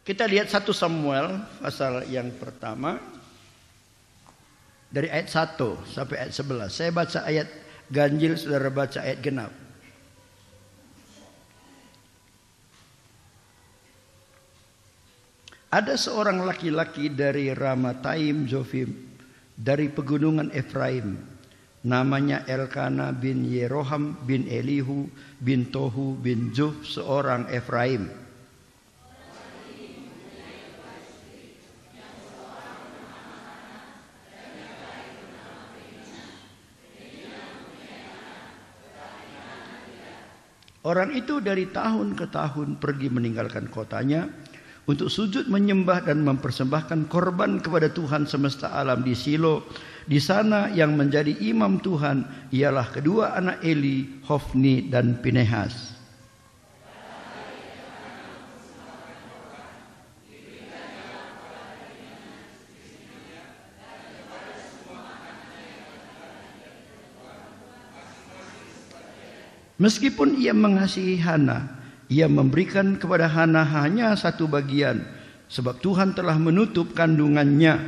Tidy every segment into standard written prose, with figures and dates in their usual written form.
Kita lihat 1 Samuel pasal yang pertama dari ayat 1 sampai ayat 11. Saya baca ayat ganjil, saudara baca ayat genap. Ada seorang laki-laki dari Ramataim Zofim, dari pegunungan Efraim, namanya Elkana bin Yeroham bin Elihu bin Tohu bin Zuh, seorang Efraim. Orang itu dari tahun ke tahun pergi meninggalkan kotanya untuk sujud menyembah dan mempersembahkan korban kepada Tuhan semesta alam di Silo. Di sana yang menjadi imam Tuhan ialah kedua anak Eli, Hofni dan Pinehas. Meskipun ia mengasihi Hana, ia memberikan kepada Hana hanya 1 bagian, sebab Tuhan telah menutup kandungannya.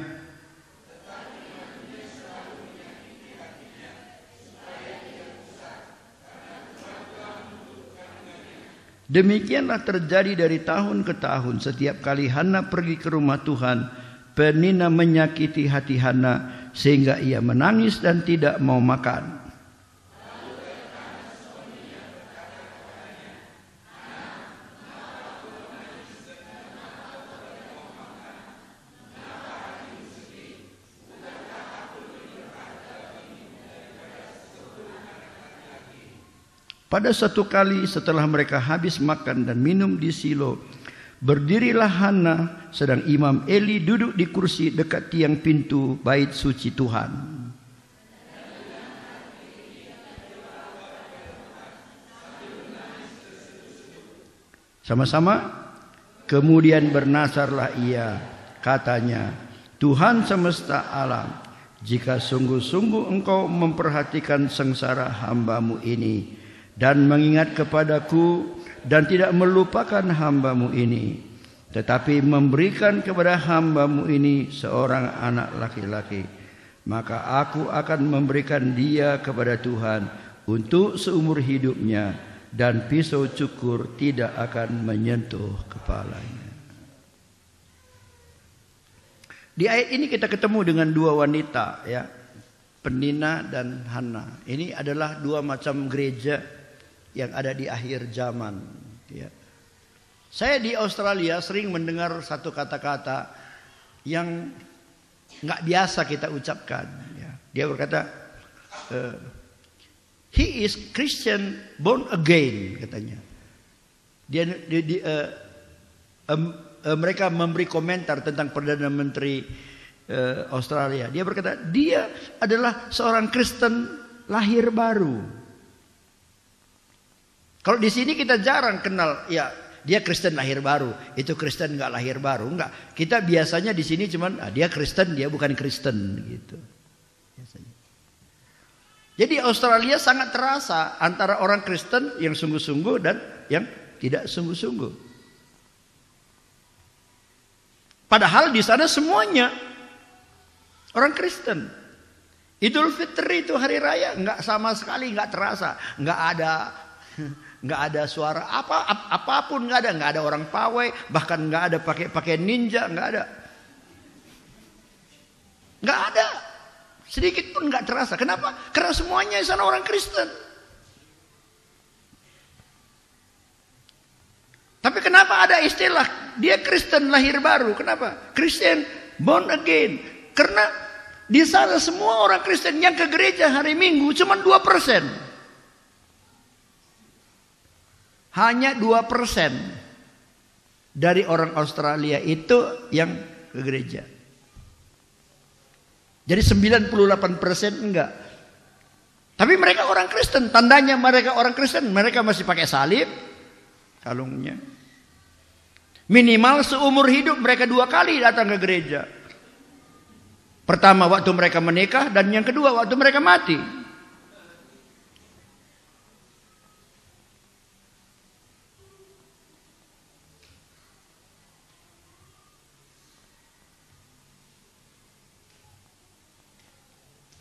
Demikianlah terjadi dari tahun ke tahun. Setiap kali Hana pergi ke rumah Tuhan, Penina menyakiti hati Hana sehingga ia menangis dan tidak mau makan. Pada suatu kali setelah mereka habis makan dan minum di Silo, berdirilah Hana sedang Imam Eli duduk di kursi dekat tiang pintu bait suci Tuhan. Sama-sama, kemudian bernasarlah ia, katanya, Tuhan semesta alam, jika sungguh-sungguh engkau memperhatikan sengsara hamba-Mu ini, dan mengingat kepadaku dan tidak melupakan hamba-Mu ini, tetapi memberikan kepada hamba-Mu ini seorang anak laki-laki, maka aku akan memberikan dia kepada Tuhan untuk seumur hidupnya, dan pisau cukur tidak akan menyentuh kepalanya. Di ayat ini kita ketemu dengan 2 wanita, ya, Penina dan Hana. Ini adalah 2 macam gereja yang ada di akhir zaman, ya. Saya di Australia sering mendengar satu kata-kata yang nggak biasa kita ucapkan, ya. Dia berkata, he is Christian born again, katanya. Mereka memberi komentar tentang Perdana Menteri Australia. Dia berkata, dia adalah seorang Kristen lahir baru. Kalau di sini kita jarang kenal, ya dia Kristen lahir baru, itu Kristen nggak lahir baru, nggak. Kita biasanya di sini cuman dia Kristen, dia bukan Kristen, gitu. Biasanya. Jadi Australia sangat terasa antara orang Kristen yang sungguh-sungguh dan yang tidak sungguh-sungguh. Padahal di sana semuanya orang Kristen. Idul Fitri itu hari raya nggak sama sekali nggak terasa, nggak ada suara apapun, nggak ada orang pawai, bahkan nggak ada pakai ninja, nggak ada, sedikit pun nggak terasa. Kenapa? Karena semuanya di sana orang Kristen. Tapi kenapa ada istilah dia Kristen lahir baru? Kenapa? Christian born again. Karena di sana semua orang Kristen yang ke gereja hari Minggu cuma 2%. Hanya 2% dari orang Australia itu yang ke gereja. Jadi 98% enggak. Tapi mereka orang Kristen. Tandanya mereka orang Kristen, mereka masih pakai salib, kalungnya. Minimal seumur hidup mereka 2 kali datang ke gereja. Pertama waktu mereka menikah, dan yang kedua waktu mereka mati.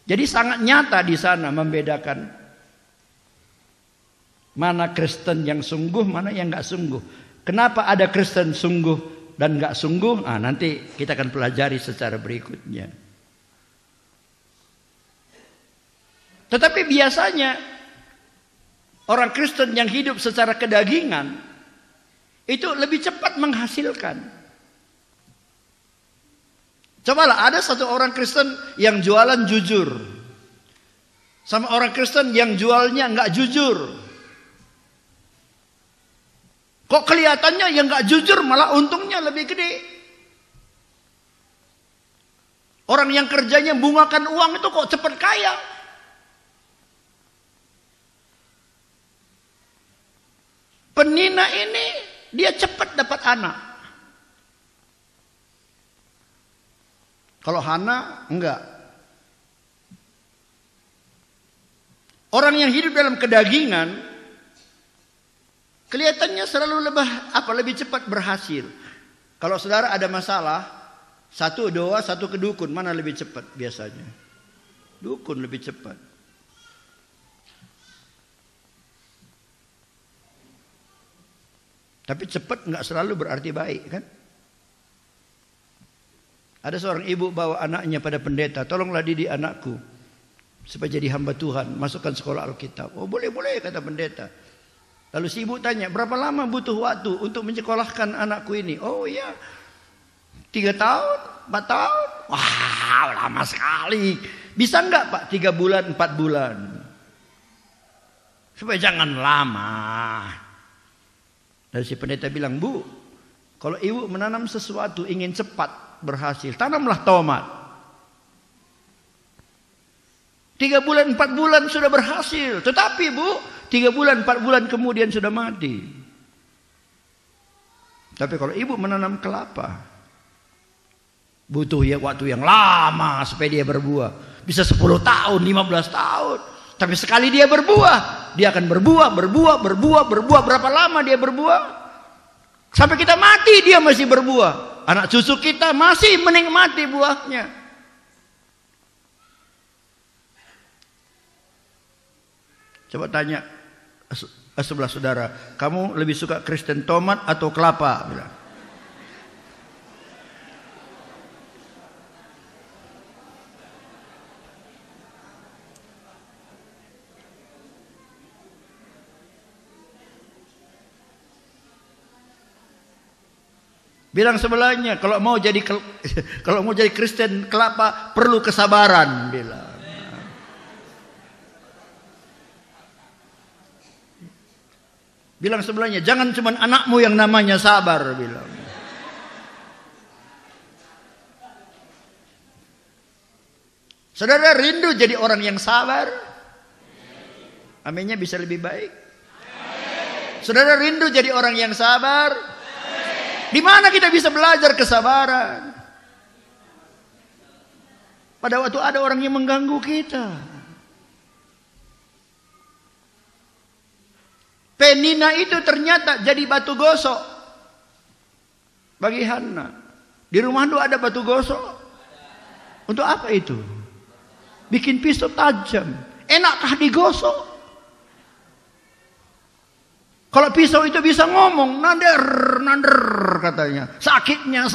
Jadi sangat nyata di sana membedakan mana Kristen yang sungguh, mana yang nggak sungguh. Kenapa ada Kristen sungguh dan nggak sungguh? Nah, nanti kita akan pelajari secara berikutnya. Tetapi biasanya orang Kristen yang hidup secara kedagingan itu lebih cepat menghasilkan. Cobalah ada satu orang Kristen yang jualan jujur, sama orang Kristen yang jualnya nggak jujur. Kok kelihatannya yang nggak jujur malah untungnya lebih gede? Orang yang kerjanya bungakan uang itu kok cepat kaya? Penina ini dia cepat dapat anak. Kalau Hana enggak. Orang yang hidup dalam kedagingan kelihatannya selalu lebih cepat berhasil. Kalau saudara ada masalah, satu doa, satu ke dukun, mana lebih cepat biasanya? Dukun lebih cepat. Tapi cepat enggak selalu berarti baik, kan? Ada seorang ibu bawa anaknya pada pendeta, tolonglah didik anakku supaya jadi hamba Tuhan, masukkan sekolah Alkitab. Oh boleh kata pendeta. Lalu si ibu tanya, berapa lama butuh waktu untuk menyekolahkan anakku ini? Oh iya, 3 tahun, 4 tahun. Wah lama sekali. Bisa enggak Pak 3 bulan, 4 bulan? Supaya jangan lama. Lalu si pendeta bilang, Bu, kalau ibu menanam sesuatu ingin cepat berhasil, tanamlah tomat. 3 bulan 4 bulan sudah berhasil. Tetapi Bu, 3 bulan 4 bulan kemudian sudah mati. Tapi kalau ibu menanam kelapa, butuh ya waktu yang lama supaya dia berbuah. Bisa 10 tahun, 15 tahun. Tapi sekali dia berbuah, dia akan berbuah. Berapa lama dia berbuah? Sampai kita mati dia masih berbuah. Anak cucu kita masih menikmati buahnya. Coba tanya sebelah saudara, kamu lebih suka Kristen tomat atau kelapa? Bilang. Bilang sebelahnya, kalau mau jadi Kristen kelapa perlu kesabaran, bilang. Bilang sebelahnya, jangan cuma anakmu yang namanya sabar, bilang. Saudara rindu jadi orang yang sabar? Aminnya bisa lebih baik. Saudara rindu jadi orang yang sabar? Di mana kita bisa belajar kesabaran? Pada waktu ada orang yang mengganggu kita. Penina itu ternyata jadi batu gosok bagi Hana. Di rumah lu ada batu gosok? Untuk apa itu? Bikin pisau tajam. Enakkah digosok? Kalau pisau itu bisa ngomong, nander katanya. Sakitnya.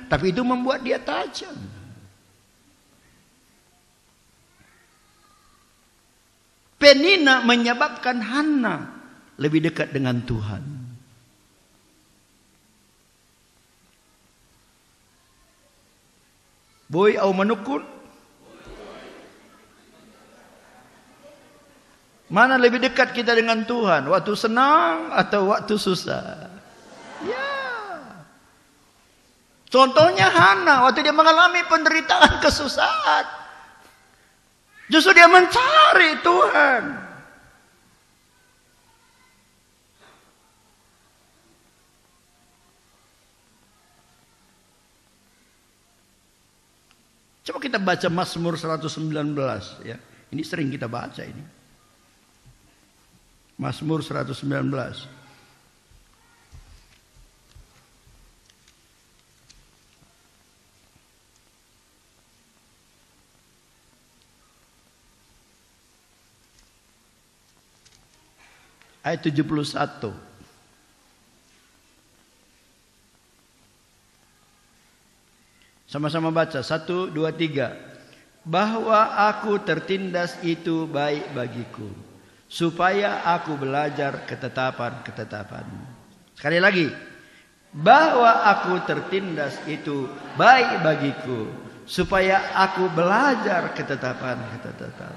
Tapi itu membuat dia tajam. Penina menyebabkan Hana lebih dekat dengan Tuhan. Boy au manukun? Mana lebih dekat kita dengan Tuhan? Waktu senang atau waktu susah? Ya. Contohnya Hana, waktu dia mengalami penderitaan, kesusahan, justru dia mencari Tuhan. Coba kita baca Mazmur 119 ya. Ini sering kita baca ini. Mazmur 119. ayat 71. Sama-sama baca, 1, 2, 3. Bahwa aku tertindas itu baik bagiku, supaya aku belajar ketetapan-ketetapan. Sekali lagi, bahwa aku tertindas itu baik bagiku, supaya aku belajar ketetapan-ketetapan.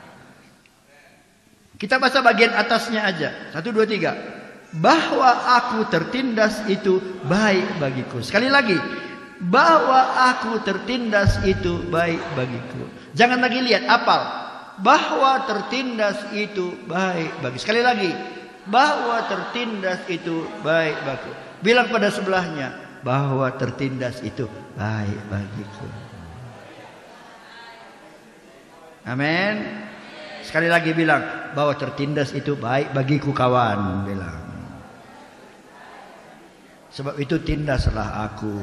Kita baca bagian atasnya aja. 1, 2, 3. Bahwa aku tertindas itu baik bagiku. Sekali lagi, bahwa aku tertindas itu baik bagiku. Jangan lagi lihat, apal. Bahwa tertindas itu baik bagi. Sekali lagi, bahwa tertindas itu baik bagiku. Bilang pada sebelahnya, bahwa tertindas itu baik bagiku. Amin. Sekali lagi bilang, bahwa tertindas itu baik bagiku kawan. Bilang. Sebab itu tindaslah aku.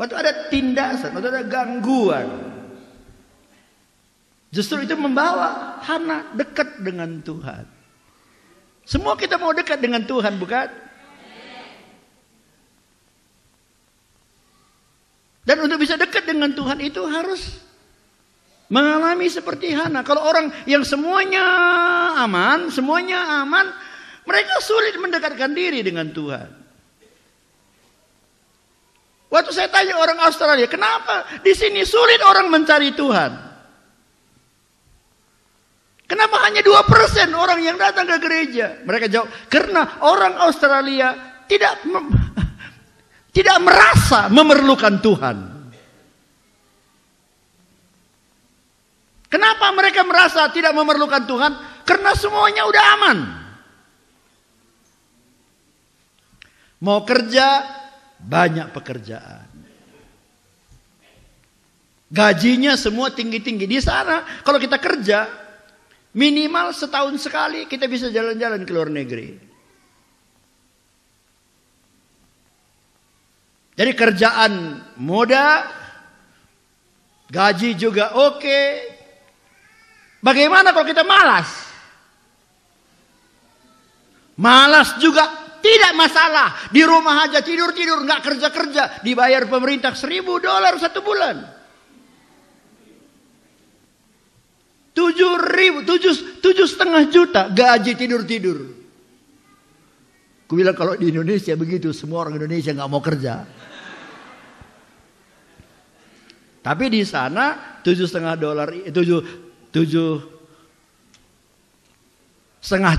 Waktu ada tindasan, waktu ada gangguan, justru itu membawa Hana dekat dengan Tuhan. Semua kita mau dekat dengan Tuhan, bukan? Dan untuk bisa dekat dengan Tuhan itu harus mengalami seperti Hana. Kalau orang yang semuanya aman, mereka sulit mendekatkan diri dengan Tuhan. Waktu saya tanya orang Australia, kenapa di sini sulit orang mencari Tuhan? Kenapa hanya 2% orang yang datang ke gereja? Mereka jawab, karena orang Australia tidak merasa memerlukan Tuhan. Kenapa mereka merasa tidak memerlukan Tuhan? Karena semuanya udah aman. Mau kerja, banyak pekerjaan. Gajinya semua tinggi-tinggi. Di sana kalau kita kerja, minimal setahun sekali kita bisa jalan-jalan ke luar negeri. Jadi kerjaan mudah, gaji juga oke. Bagaimana kalau kita malas? Malas juga tidak masalah. Di rumah aja tidur-tidur, nggak kerja-kerja, dibayar pemerintah $1.000 satu bulan. 7,5 juta gaji tidur-tidur. Aku bilang kalau di Indonesia begitu, semua orang Indonesia nggak mau kerja. Tapi di sana $7,5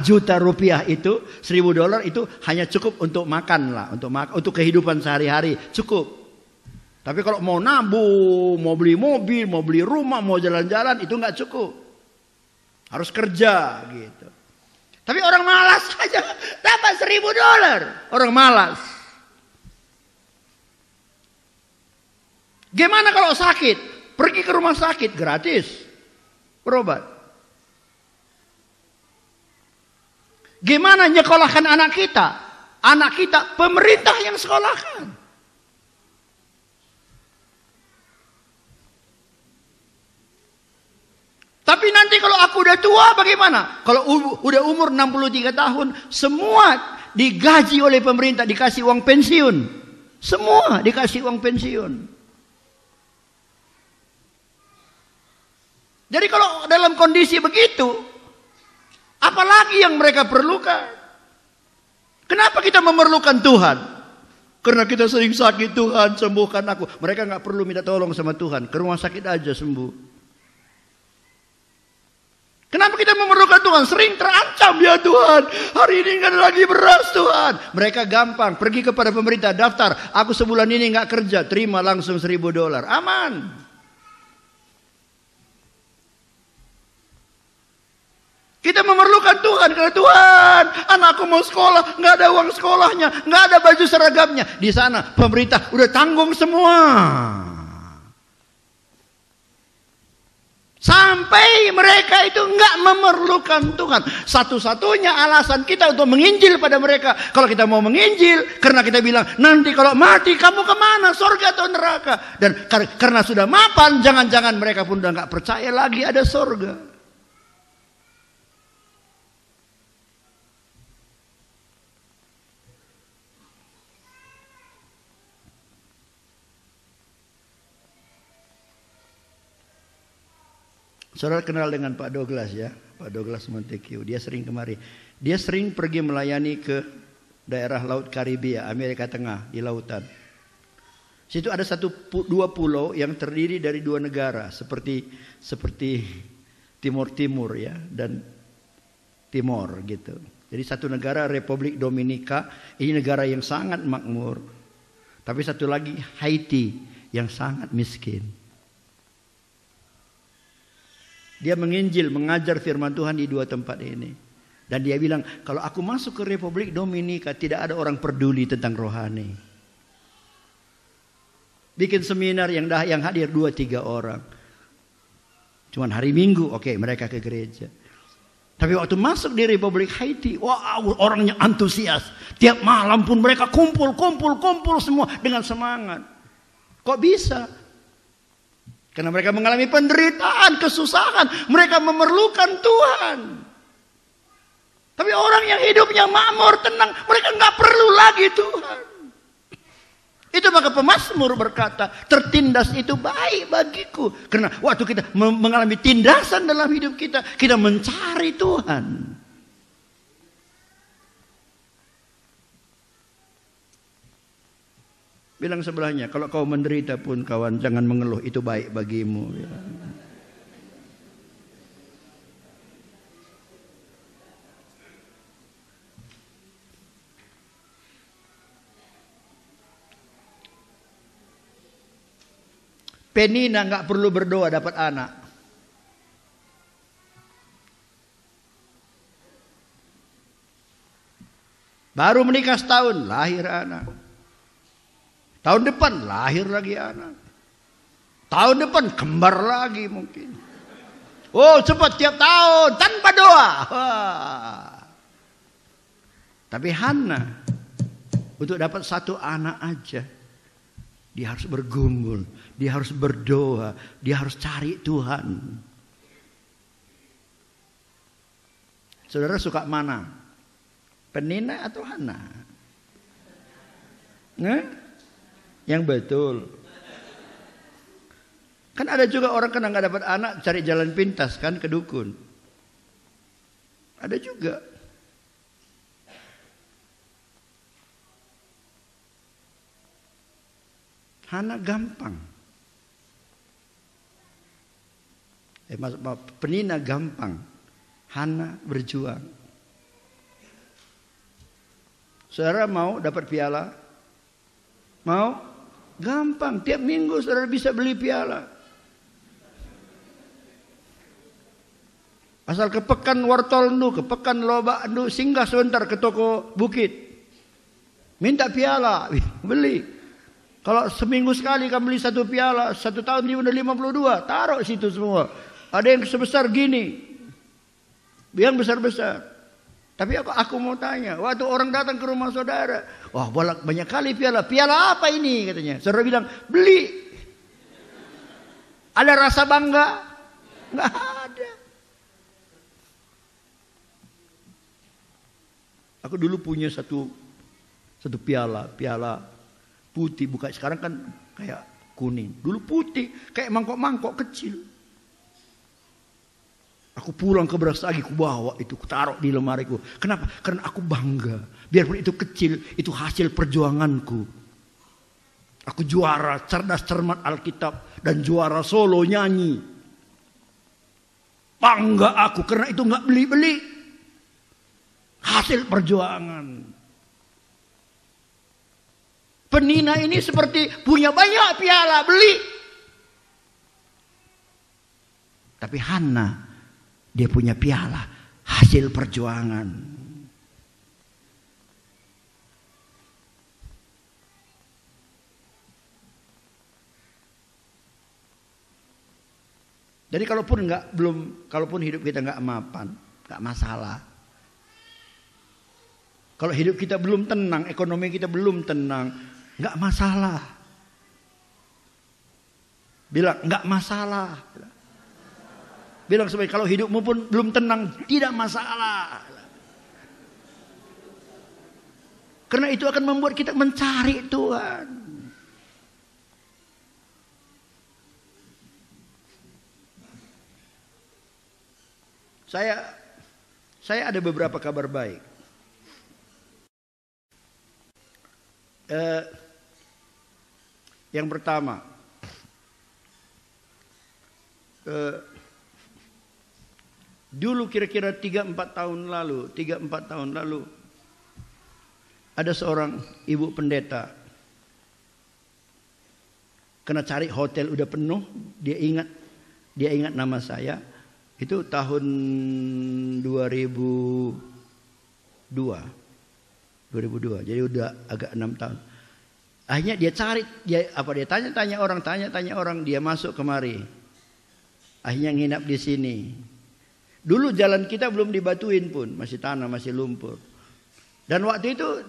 juta rupiah itu, $1.000 itu hanya cukup untuk makan lah, untuk kehidupan sehari-hari cukup. Tapi kalau mau nabung, mau beli mobil, mau beli rumah, mau jalan-jalan itu nggak cukup. Harus kerja gitu. Tapi orang malas aja dapat $1.000. Orang malas. Gimana kalau sakit? Pergi ke rumah sakit gratis, berobat. Gimana nyekolahkan anak kita? Anak kita pemerintah yang sekolahkan. Tapi nanti kalau aku udah tua bagaimana? Kalau udah umur 63 tahun, semua digaji oleh pemerintah, dikasih uang pensiun. Semua dikasih uang pensiun. Jadi kalau dalam kondisi begitu, apalagi yang mereka perlukan? Kenapa kita memerlukan Tuhan? Karena kita sering sakit, Tuhan sembuhkan aku. Mereka nggak perlu minta tolong sama Tuhan, ke rumah sakit aja sembuh. Kenapa kita memerlukan Tuhan? Sering terancam, ya Tuhan, hari ini nggak ada lagi beras Tuhan. Mereka gampang pergi kepada pemerintah, daftar, aku sebulan ini nggak kerja, terima langsung $1.000, aman. Kita memerlukan Tuhan karena Tuhan, anakku mau sekolah, nggak ada uang sekolahnya, nggak ada baju seragamnya. Di sana pemerintah udah tanggung semua. Sampai mereka itu enggak memerlukan Tuhan. Satu-satunya alasan kita untuk menginjil pada mereka. Kalau kita mau menginjil, karena kita bilang, nanti kalau mati kamu kemana? Sorga atau neraka? Dan karena sudah mapan, jangan-jangan mereka pun udah enggak percaya lagi ada sorga. Saudara kenal dengan Pak Douglas ya, Pak Douglas Montague. Dia sering kemari. Dia sering pergi melayani ke daerah Laut Karibia, Amerika Tengah, di lautan. Situ ada dua pulau yang terdiri dari dua negara, seperti Timur Timur ya, dan Timor gitu. Jadi satu negara Republik Dominika, ini negara yang sangat makmur. Tapi satu lagi Haiti yang sangat miskin. Dia menginjil, mengajar firman Tuhan di dua tempat ini. Dan dia bilang, kalau aku masuk ke Republik Dominika, tidak ada orang peduli tentang rohani. Bikin seminar yang hadir 2-3 orang. Cuman hari Minggu, oke, mereka ke gereja. Tapi waktu masuk di Republik Haiti, wow, orangnya antusias. Tiap malam pun mereka kumpul semua dengan semangat. Kok bisa? Karena mereka mengalami penderitaan, kesusahan. Mereka memerlukan Tuhan. Tapi orang yang hidupnya makmur, tenang, mereka nggak perlu lagi Tuhan. Itu maka pemazmur berkata, tertindas itu baik bagiku. Karena waktu kita mengalami tindasan dalam hidup kita, kita mencari Tuhan. Bilang sebelahnya, kalau kau menderita pun kawan, jangan mengeluh, itu baik bagimu. Ya. Penina nggak perlu berdoa dapat anak. Baru menikah setahun, lahir anak. Tahun depan lahir lagi anak. Tahun depan kembar lagi mungkin. Oh cepat tiap tahun tanpa doa. Wah. Tapi Hana untuk dapat satu anak aja, dia harus bergumul, dia harus berdoa, dia harus cari Tuhan. Saudara suka mana? Penina atau Hana? Yang betul. Kan ada juga orang kena nggak dapat anak cari jalan pintas kan ke dukun. Ada juga. Hana gampang. Penina gampang. Hana berjuang. Saudara mau dapat piala? Mau? Gampang, tiap minggu saudara bisa beli piala. Asal ke Pekan Wartolndu, ke Pekan Lobakndu, singgah sebentar ke toko Bukit. Minta piala, beli. Kalau seminggu sekali kamu beli satu piala, 1 tahun dia udah 52, taruh situ semua. Ada yang sebesar gini, yang besar-besar. Tapi aku mau tanya, waktu orang datang ke rumah saudara, wah banyak kali piala. Piala apa ini katanya? Saudara bilang, beli. Ada rasa bangga? Nggak ada. Aku dulu punya satu piala putih, bukan sekarang kan kayak kuning. Dulu putih, kayak mangkok-mangkok kecil. Aku pulang ke Brastagi, aku bawa itu, aku taruh di lemariku. Kenapa? Karena aku bangga. Biarpun itu kecil, itu hasil perjuanganku. Aku juara cerdas cermat Alkitab dan juara solo nyanyi. Bangga aku karena itu nggak beli-beli. Hasil perjuangan. Penina ini seperti punya banyak piala, beli. Tapi Hana, dia punya piala, hasil perjuangan. Jadi kalaupun hidup kita nggak mapan, nggak masalah. Kalau hidup kita belum tenang, ekonomi kita belum tenang, nggak masalah. Bilang nggak masalah. Bilang sebagai kalau hidupmu pun belum tenang, tidak masalah. Karena itu akan membuat kita mencari Tuhan. Saya ada beberapa kabar baik. Yang pertama, dulu kira-kira 3-4 tahun lalu, ada seorang ibu pendeta kena cari hotel udah penuh, dia ingat nama saya. Itu tahun 2002. Jadi udah agak 6 tahun. Akhirnya dia tanya orang, dia masuk kemari. Akhirnya nginap di sini. Dulu jalan kita belum dibatuin pun, masih tanah, masih lumpur. Dan waktu itu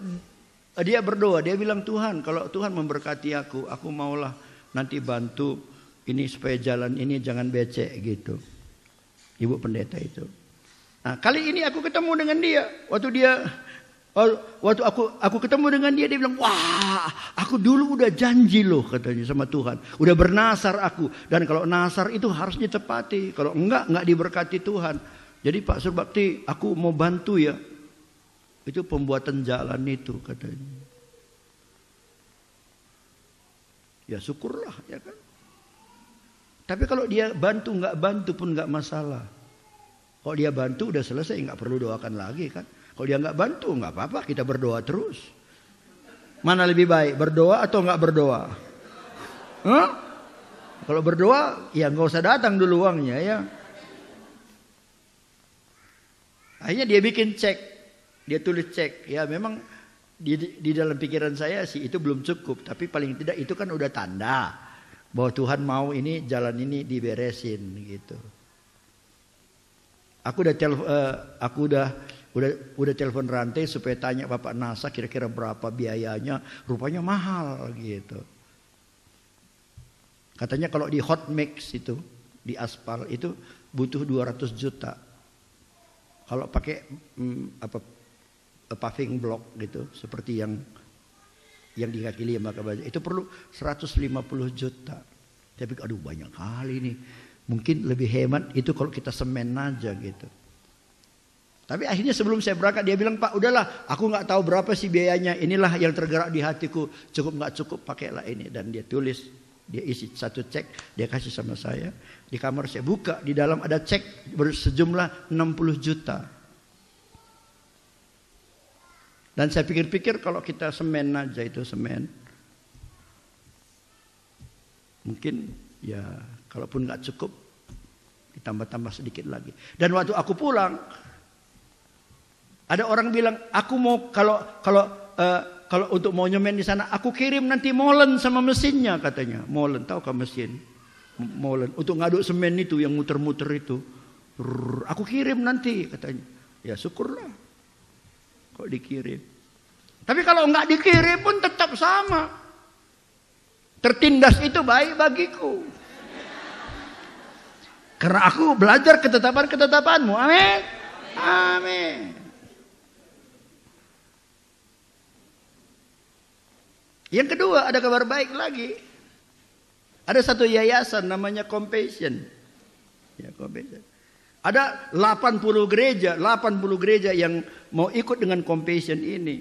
dia berdoa, dia bilang, Tuhan, kalau Tuhan memberkati aku maulah nanti bantu ini supaya jalan ini jangan becek gitu. Ibu pendeta itu. Nah, kali ini aku ketemu dengan dia. Waktu aku ketemu dengan dia bilang, wah, aku dulu udah janji loh katanya sama Tuhan. Udah bernasar aku. Dan kalau nasar itu harus ditepati. Kalau enggak diberkati Tuhan. Jadi Pak Surbakti, aku mau bantu ya. Itu pembuatan jalan itu katanya. Ya syukurlah ya kan. Tapi kalau dia bantu nggak bantu pun nggak masalah. Kalau dia bantu udah selesai, nggak perlu doakan lagi kan. Kalau dia nggak bantu nggak apa-apa, kita berdoa terus. Mana lebih baik, berdoa atau nggak berdoa? Huh? Kalau berdoa ya nggak usah datang dulu uangnya ya. Akhirnya dia bikin cek, dia tulis cek. Ya memang di dalam pikiran saya sih itu belum cukup, tapi paling tidak itu kan udah tanda bahwa Tuhan mau ini jalan ini diberesin gitu. Aku udah telepon rantai supaya tanya Bapak NASA kira-kira berapa biayanya. Rupanya mahal gitu. Katanya kalau di hot mix itu, di aspal itu butuh 200 juta. Kalau pakai paving block gitu, seperti yang di kaki lima itu perlu 150 juta. Tapi aduh banyak kali nih. Mungkin lebih hemat itu kalau kita semen aja gitu. Tapi akhirnya sebelum saya berangkat dia bilang, Pak udahlah, aku nggak tahu berapa sih biayanya. Inilah yang tergerak di hatiku. Cukup nggak cukup pakailah ini. Dan dia tulis, dia isi satu cek, dia kasih sama saya. Di kamar saya buka, di dalam ada cek sejumlah 60 juta. Dan saya pikir-pikir kalau kita semen aja itu semen, mungkin ya kalaupun nggak cukup ditambah-tambah sedikit lagi. Dan waktu aku pulang, ada orang bilang aku mau kalau untuk mau nyemen di sana aku kirim nanti molen sama mesinnya katanya. Molen, tahu kan mesin? Molen untuk ngaduk semen itu yang muter-muter itu. Aku kirim nanti katanya. Ya syukurlah. Kok dikirim. Tapi kalau enggak dikirim pun tetap sama. Tertindas itu baik bagiku. Karena aku belajar ketetapan-ketetapanmu. Amin. Amin. Yang kedua ada kabar baik lagi. Ada satu yayasan namanya Compassion. Ya, Compassion. Ada 80 gereja yang mau ikut dengan Compassion ini.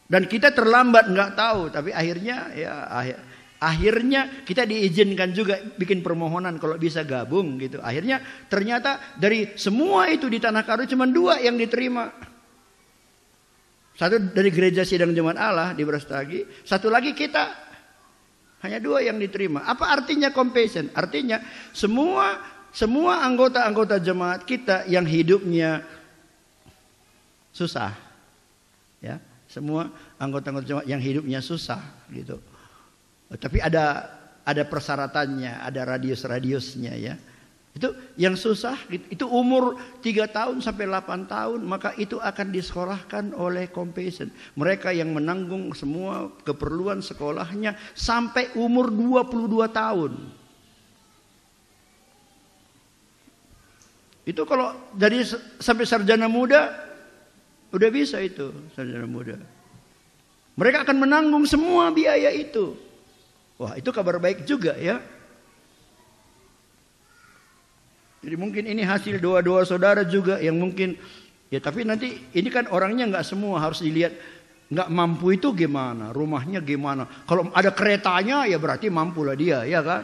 Dan kita terlambat nggak tahu, tapi akhirnya kita diizinkan juga bikin permohonan kalau bisa gabung gitu. Akhirnya ternyata dari semua itu di Tanah Karo cuma 2 yang diterima. Satu dari Gereja Sidang Jemaat Allah di Brastagi, satu lagi kita. Hanya 2 yang diterima. Apa artinya Compassion? Artinya semua anggota-anggota jemaat kita yang hidupnya susah, ya, semua anggota-anggota jemaat yang hidupnya susah, gitu. Tapi ada ada persyaratannya, ada radius-radiusnya ya. Itu yang susah, itu umur 3 tahun sampai 8 tahun, maka itu akan disekolahkan oleh Compassion. Mereka yang menanggung semua keperluan sekolahnya sampai umur 22 tahun. Itu kalau jadi sampai sarjana muda, udah bisa itu sarjana muda. Mereka akan menanggung semua biaya itu. Wah, itu kabar baik juga ya. Jadi mungkin ini hasil doa-doa saudara juga yang mungkin ya, tapi nanti ini kan orangnya nggak semua harus dilihat. Nggak mampu itu gimana, rumahnya gimana. Kalau ada keretanya ya berarti mampulah dia, ya kan.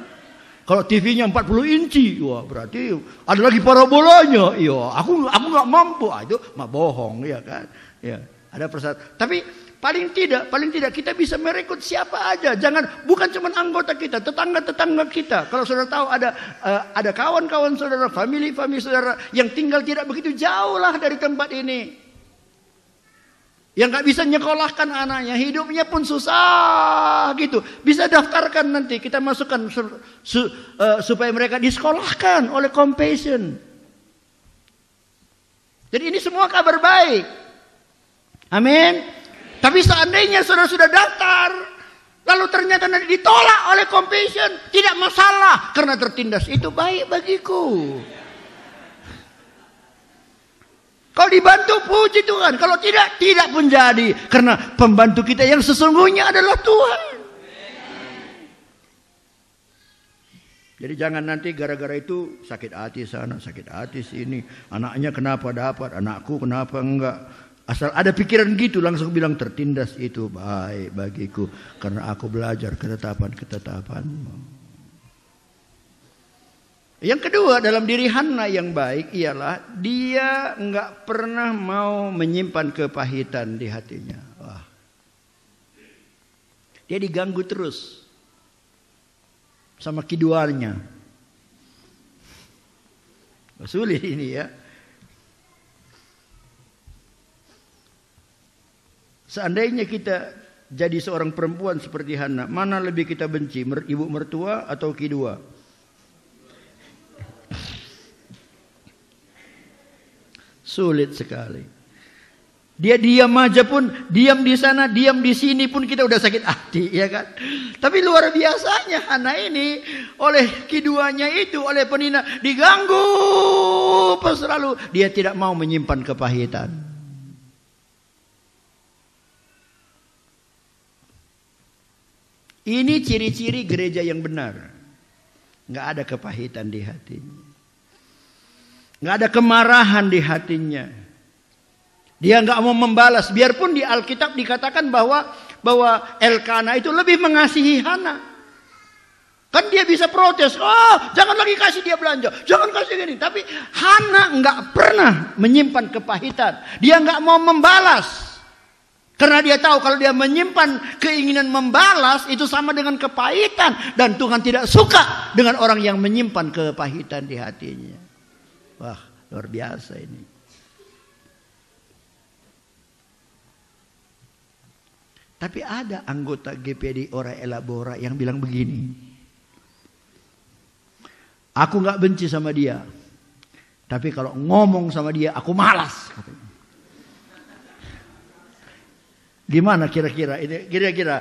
Kalau TV-nya 40 inci, wah berarti ada lagi parabolanya. Iya, aku nggak mampu. Itu mah bohong, ya kan. Ya, ada persyaratan. Tapi paling tidak kita bisa merekrut siapa aja. Jangan, bukan cuma anggota kita, tetangga-tetangga kita. Kalau saudara tahu ada kawan-kawan saudara, family saudara yang tinggal tidak begitu jauh lah dari tempat ini, yang nggak bisa nyekolahkan anaknya, hidupnya pun susah gitu, bisa daftarkan nanti kita masukkan supaya mereka disekolahkan oleh Compassion. Jadi ini semua kabar baik. Amin. Tapi seandainya saudara sudah daftar, lalu ternyata nanti ditolak oleh Compassion, tidak masalah karena tertindas. Itu baik bagiku. Kalau dibantu puji Tuhan, kalau tidak pun jadi. Karena pembantu kita yang sesungguhnya adalah Tuhan. Jadi jangan nanti gara-gara itu sakit hati sana, sakit hati sini. Anaknya kenapa dapat, anakku kenapa enggak. Asal ada pikiran gitu langsung bilang tertindas, itu baik bagiku karena aku belajar ketetapan-ketetapanmu. Yang kedua dalam diri Hana yang baik ialah dia enggak pernah mau menyimpan kepahitan di hatinya. Wah. Dia diganggu terus sama kiduannya. Sulit ini ya. Seandainya kita jadi seorang perempuan seperti Hana, mana lebih kita benci, ibu mertua atau kidua? Sulit sekali. Dia diam aja pun, diam di sana, diam di sini pun kita udah sakit hati, ya kan? Tapi luar biasanya Hana ini oleh kiduanya itu, oleh Penina diganggu selalu. Dia tidak mau menyimpan kepahitan. Ini ciri-ciri gereja yang benar. Nggak ada kepahitan di hatinya. Nggak ada kemarahan di hatinya. Dia nggak mau membalas. Biarpun di Alkitab dikatakan bahwa Elkana itu lebih mengasihi Hana. Kan dia bisa protes. Oh, jangan lagi kasih dia belanja. Jangan kasih gini. Tapi Hana nggak pernah menyimpan kepahitan. Dia nggak mau membalas. Karena dia tahu kalau dia menyimpan keinginan membalas itu sama dengan kepahitan. Dan Tuhan tidak suka dengan orang yang menyimpan kepahitan di hatinya. Wah, luar biasa ini. Tapi ada anggota GPD Ora Elabora yang bilang begini. Aku gak benci sama dia. Tapi kalau ngomong sama dia aku malas. Gimana kira-kira? Kira-kira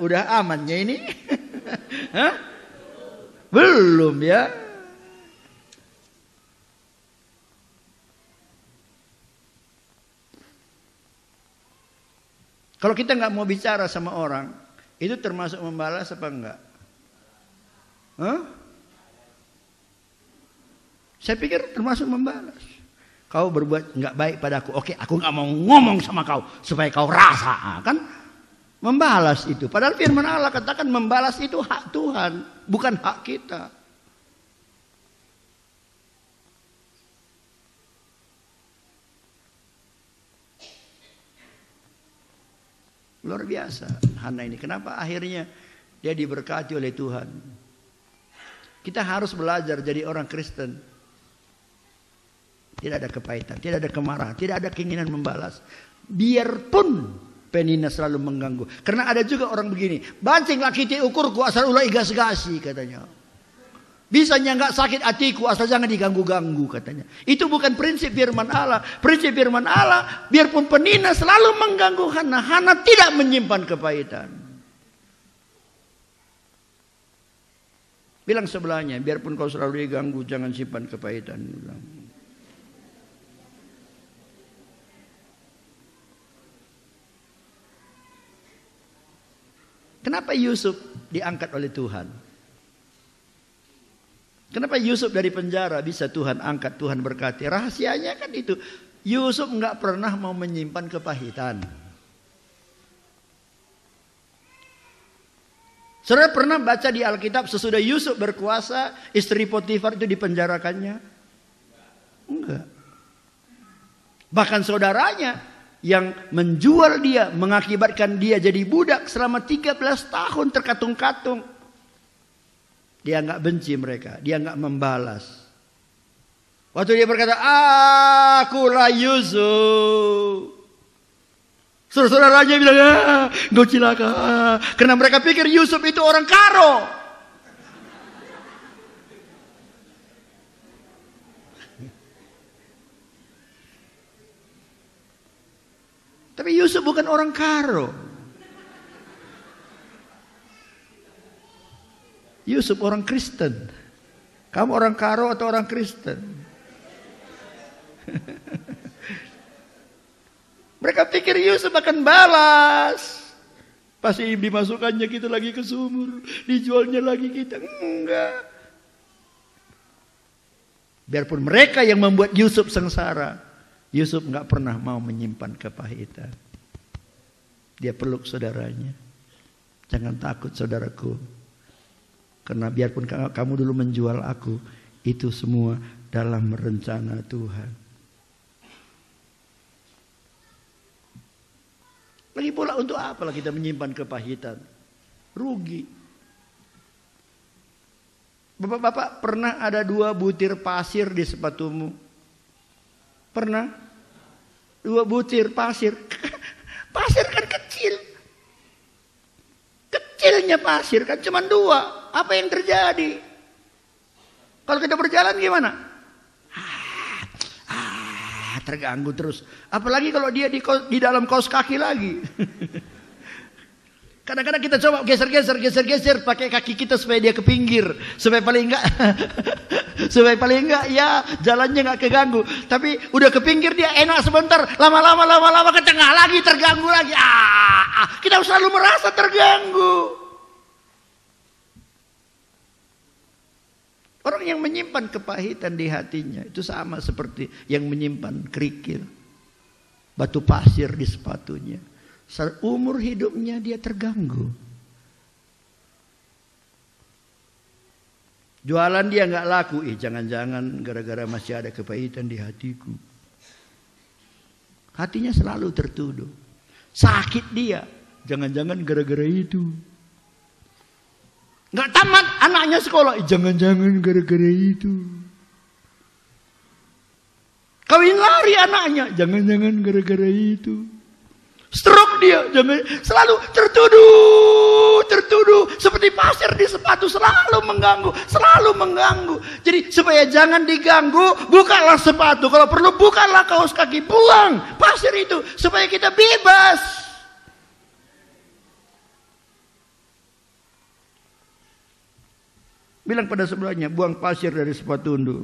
udah amannya ini? Hah? Belum ya? Kalau kita nggak mau bicara sama orang, itu termasuk membalas apa enggak? Hah? Saya pikir termasuk membalas. Kau berbuat nggak baik padaku, oke, aku nggak mau ngomong sama kau supaya kau rasa, kan? Membalas itu. Padahal firman Allah katakan membalas itu hak Tuhan, bukan hak kita. Luar biasa Hana ini. Kenapa akhirnya dia diberkati oleh Tuhan? Kita harus belajar jadi orang Kristen. Tidak ada kepahitan, tidak ada kemarahan, tidak ada keinginan membalas. Biarpun Penina selalu mengganggu. Karena ada juga orang begini, bancinglah kita ukurku asal ulah igas-gasi katanya. Bisanya nggak sakit hatiku asal jangan diganggu-ganggu katanya. Itu bukan prinsip firman Allah. Prinsip firman Allah, biarpun penina selalu mengganggu Hana, Hana tidak menyimpan kepahitan. Bilang sebelahnya, biarpun kau selalu diganggu, jangan simpan kepahitan. Bilang. Kenapa Yusuf diangkat oleh Tuhan? Kenapa Yusuf dari penjara bisa Tuhan angkat, Tuhan berkati? Rahasianya kan itu. Yusuf nggak pernah mau menyimpan kepahitan. Saudara pernah baca di Alkitab sesudah Yusuf berkuasa, istri Potifar itu dipenjarakannya? Enggak. Bahkan saudaranya yang menjual dia, mengakibatkan dia jadi budak selama 13 tahun terkatung-katung. Dia nggak benci mereka, dia nggak membalas. Waktu dia berkata, akulah Yusuf. Saudara-saudaranya bilang, engkau cilaka. Karena mereka pikir Yusuf itu orang karo. Tapi Yusuf bukan orang karo. Yusuf orang Kristen. Kamu orang karo atau orang Kristen? Mereka pikir Yusuf akan balas. Pasti dimasukkannya kita lagi ke sumur. Dijualnya lagi kita. Enggak. Biarpun mereka yang membuat Yusuf sengsara, Yusuf enggak pernah mau menyimpan kepahitan. Dia peluk saudaranya. Jangan takut saudaraku. Karena biarpun kamu dulu menjual aku, itu semua dalam rencana Tuhan. Lagi pula untuk apalah kita menyimpan kepahitan? Rugi. Bapak-bapak pernah ada 2 butir pasir di sepatumu? Pernah? 2 butir pasir. Pasir kan kecil. Kecilnya pasir kan cuma 2. Apa yang terjadi? Kalau kita berjalan gimana? Terganggu terus. Apalagi kalau dia di dalam kaos kaki lagi. Kadang-kadang kita coba geser pakai kaki kita supaya dia ke pinggir, supaya paling enggak ya jalannya enggak keganggu. Tapi udah ke pinggir dia enak sebentar, lama-lama ke tengah lagi terganggu lagi. Kita selalu merasa terganggu. Orang yang menyimpan kepahitan di hatinya itu sama seperti yang menyimpan kerikil, batu pasir di sepatunya. Umur hidupnya dia terganggu. Jualan dia nggak laku, jangan-jangan gara-gara masih ada kepahitan di hatiku. Hatinya selalu tertuduh. Sakit dia, jangan-jangan gara-gara itu. Nggak tamat anaknya sekolah, jangan-jangan gara-gara itu. Kawin lari anaknya, jangan-jangan gara-gara itu. Stroke dia, jangan, selalu tertuduh, seperti pasir di sepatu, selalu mengganggu. Jadi supaya jangan diganggu, bukalah sepatu. Kalau perlu bukalah kaos kaki, buang pasir itu supaya kita bebas. Bilang pada sebelahnya, buang pasir dari sepatu undu.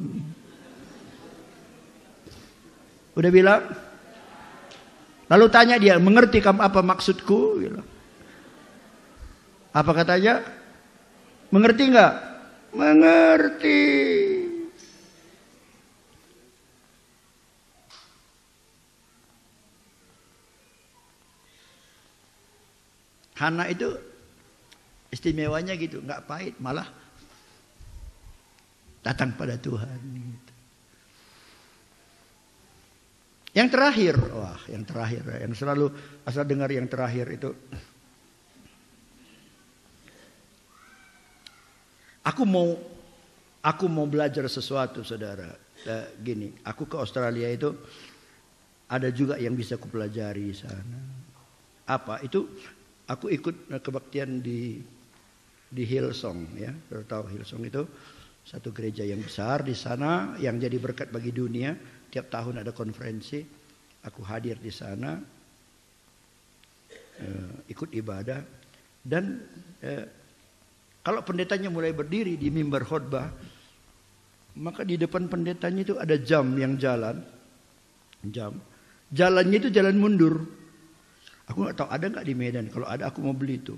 Udah bilang? Lalu tanya dia, mengerti kamu apa maksudku? Apa katanya? Mengerti enggak? Mengerti. Hana itu istimewanya gitu, enggak pahit, malah datang pada Tuhan. Yang terakhir, yang selalu asal dengar yang terakhir itu. Aku mau belajar sesuatu, saudara. Gini, aku ke Australia itu ada juga yang bisa kupelajari di sana. apa? Itu aku ikut kebaktian di Hillsong ya. Tahu Hillsong itu satu gereja yang besar di sana yang jadi berkat bagi dunia. Tiap tahun ada konferensi. Aku hadir di sana, ikut ibadah, dan kalau pendetanya mulai berdiri di mimbar khotbah, maka di depan pendetanya itu ada jam yang jalan. Jalannya itu jalan mundur. Aku nggak tahu ada nggak di Medan. Kalau ada aku mau beli itu.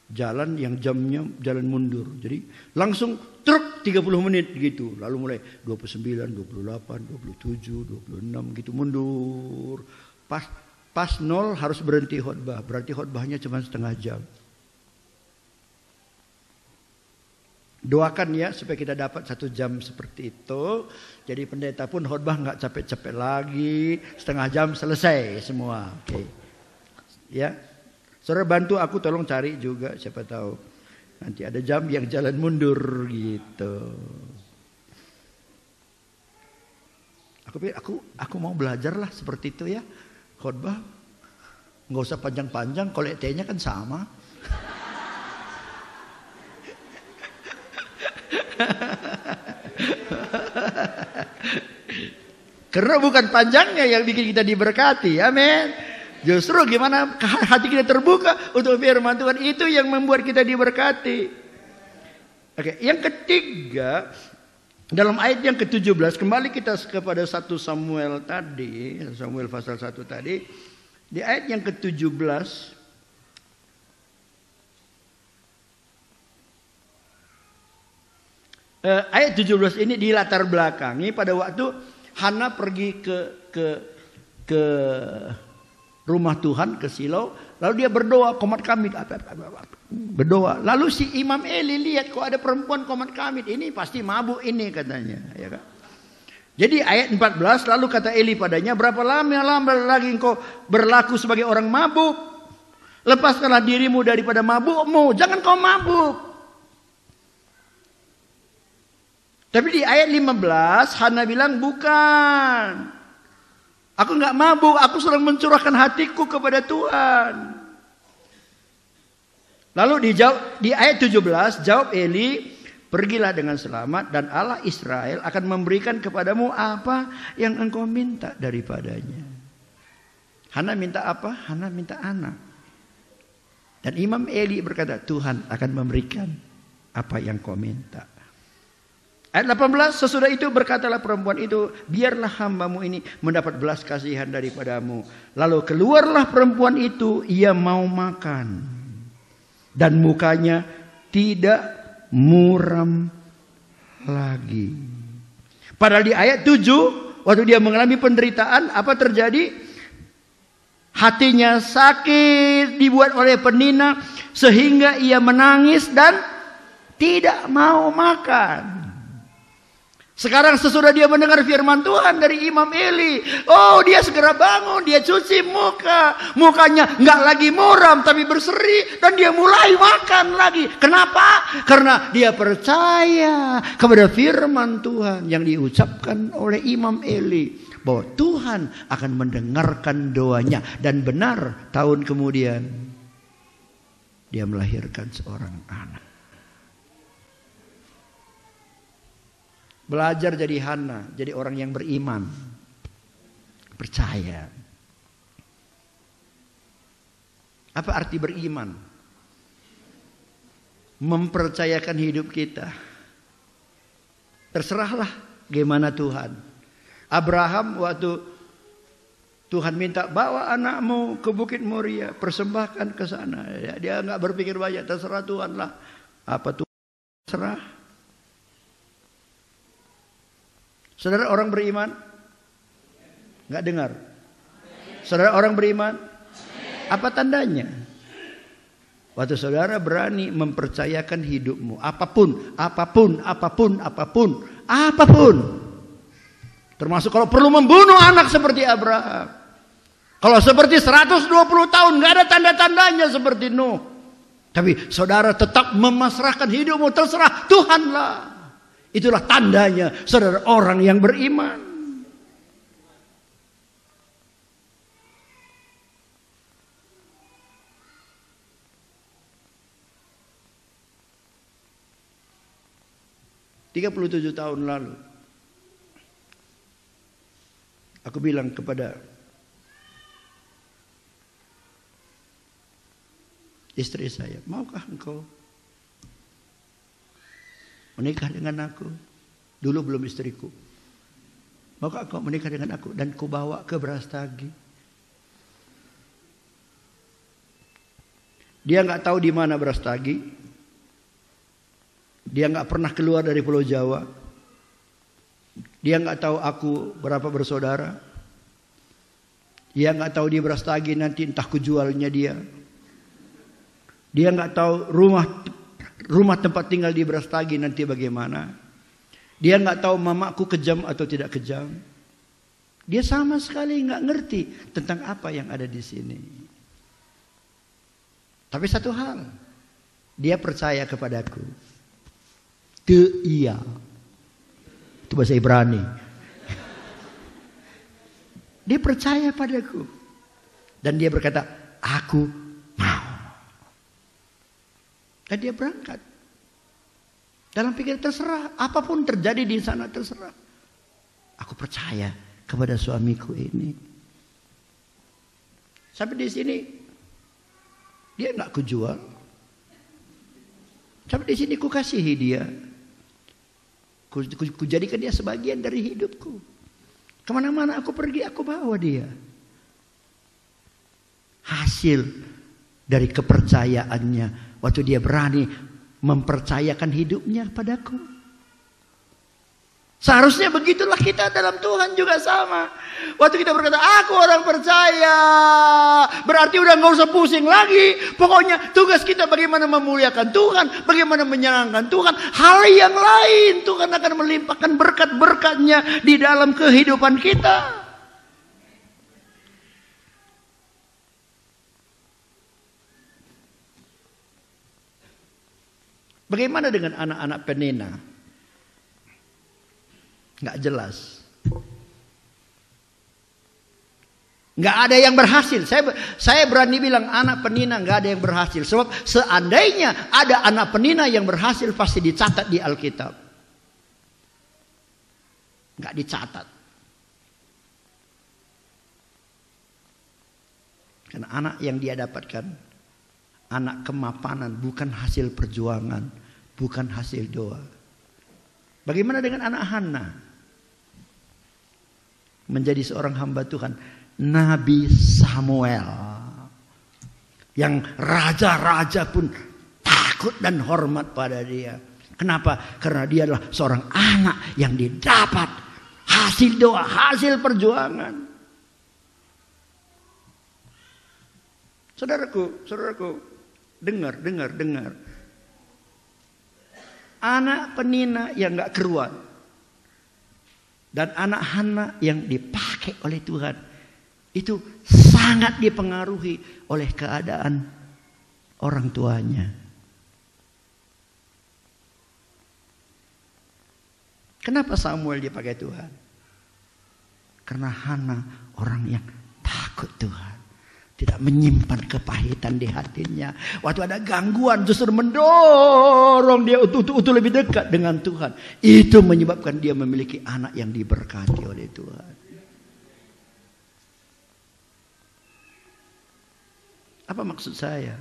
Jalan yang jamnya jalan mundur. Jadi langsung truk 30 menit gitu. Lalu mulai 29, 28, 27, 26 gitu mundur. Pas 0 harus berhenti khotbah. Berarti khotbahnya cuma setengah jam. Doakan ya supaya kita dapat 1 jam seperti itu. Jadi pendeta pun khotbah nggak capek-capek lagi. Setengah jam selesai semua. Oke. Ya. Saudara bantu aku tolong cari juga, siapa tahu nanti ada jam yang jalan mundur gitu. Aku mau belajar lah seperti itu ya. Khotbah nggak usah panjang-panjang, kalau ET-nya kan sama. Karena bukan panjangnya yang bikin kita diberkati, amin. Justru gimana hati kita terbuka untuk firman Tuhan, itu yang membuat kita diberkati. Oke, yang ketiga, dalam ayat yang ke-17, kembali kita kepada 1 Samuel tadi, Samuel pasal 1 tadi, di ayat yang ke-17, ayat 17 ini dilatar belakangi pada waktu Hana pergi ke rumah Tuhan, ke Silo, lalu dia berdoa komat kamit, berdoa. Lalu si Imam Eli lihat kok ada perempuan komat kamit, ini pasti mabuk ini katanya, ya kan? Jadi ayat 14, lalu kata Eli padanya, berapa lama lagi engkau berlaku sebagai orang mabuk? Lepaskanlah dirimu daripada mabukmu, jangan kau mabuk. Tapi di ayat 15 Hana bilang bukan. Aku nggak mabuk, aku sedang mencurahkan hatiku kepada Tuhan. Lalu di ayat 17 jawab Eli, pergilah dengan selamat dan Allah Israel akan memberikan kepadamu apa yang engkau minta daripadanya. Hana minta apa? Hana minta anak. Dan Imam Eli berkata, Tuhan akan memberikan apa yang kau minta. Ayat 18, sesudah itu berkatalah perempuan itu, biarlah hambamu ini mendapat belas kasihan daripadamu. Lalu keluarlah perempuan itu, ia mau makan. Dan mukanya tidak muram lagi. Padahal di ayat 7, waktu dia mengalami penderitaan, apa terjadi? Hatinya sakit, dibuat oleh penina, sehingga ia menangis dan tidak mau makan. Sekarang sesudah dia mendengar firman Tuhan dari Imam Eli, oh dia segera bangun, dia cuci mukanya nggak lagi muram tapi berseri, dan dia mulai makan lagi. Kenapa? Karena dia percaya kepada firman Tuhan yang diucapkan oleh Imam Eli, bahwa Tuhan akan mendengarkan doanya. Dan benar, tahun kemudian dia melahirkan seorang anak. Belajar jadi Hana, jadi orang yang beriman, percaya. Apa arti beriman? Mempercayakan hidup kita. Terserahlah gimana Tuhan. Abraham waktu Tuhan minta bawa anakmu ke Bukit Moria, persembahkan ke sana. Ya, dia nggak berpikir banyak, terserah Tuhan lah. Apa Tuhan terserah? Saudara orang beriman? Nggak dengar? Saudara orang beriman? Apa tandanya? Waktu saudara berani mempercayakan hidupmu, apapun. Termasuk kalau perlu membunuh anak seperti Abraham. Kalau seperti 120 tahun nggak ada tanda-tandanya seperti Nuh. Tapi saudara tetap memasrahkan hidupmu, terserah Tuhanlah. Itulah tandanya saudara orang yang beriman. 37 tahun lalu. Aku bilang kepada istri saya, maukah engkau menikah dengan aku? Dulu belum istriku. Maukah engkau menikah dengan aku dan ku bawa ke Brastagi? Dia nggak tahu di mana Brastagi. Dia nggak pernah keluar dari Pulau Jawa. Dia nggak tahu aku berapa bersaudara. Dia nggak tahu di Brastagi nanti entah kujualnya dia. Dia nggak tahu rumah tempat tinggal di Brastagi nanti bagaimana. Dia nggak tahu mamaku kejam atau tidak kejam. Dia sama sekali nggak ngerti tentang apa yang ada di sini. Tapi satu hal, dia percaya kepadaku. Iya. Itu bahasa Ibrani. Dia percaya padaku. Dan dia berkata, aku mau. Dan dia berangkat. Dalam pikiran terserah. Apapun terjadi di sana terserah. Aku percaya kepada suamiku ini. Sampai di sini. Dia nggak kujual. Sampai di sini ku kasihi dia. Ku jadikan dia sebagian dari hidupku. Kemana-mana aku pergi, aku bawa dia. Hasil dari kepercayaannya. Waktu dia berani mempercayakan hidupnya padaku. Seharusnya begitulah kita dalam Tuhan juga sama. Waktu kita berkata, aku orang percaya. Berarti udah gak usah pusing lagi. Pokoknya tugas kita bagaimana memuliakan Tuhan. Bagaimana menyenangkan Tuhan. Hal yang lain Tuhan akan melimpahkan berkat-berkatnya di dalam kehidupan kita. Bagaimana dengan anak-anak Penina? Nggak jelas. Nggak ada yang berhasil. Saya berani bilang anak penina nggak ada yang berhasil. Sebab seandainya ada anak penina yang berhasil pasti dicatat di Alkitab. Nggak dicatat. Karena anak yang dia dapatkan anak kemapanan, bukan hasil perjuangan, bukan hasil doa. Bagaimana dengan anak Hana? Menjadi seorang hamba Tuhan, Nabi Samuel, yang raja-raja pun takut dan hormat pada dia. Kenapa? Karena dia adalah seorang anak yang didapat hasil doa, hasil perjuangan. Saudaraku, dengar. Anak penina yang gak keruan dan anak Hana yang dipakai oleh Tuhan itu sangat dipengaruhi oleh keadaan orang tuanya. Kenapa Samuel dipakai Tuhan? Karena Hana orang yang takut Tuhan. Tidak menyimpan kepahitan di hatinya. Waktu ada gangguan justru mendorong dia untuk lebih dekat dengan Tuhan. Itu menyebabkan dia memiliki anak yang diberkati oleh Tuhan. Apa maksud saya?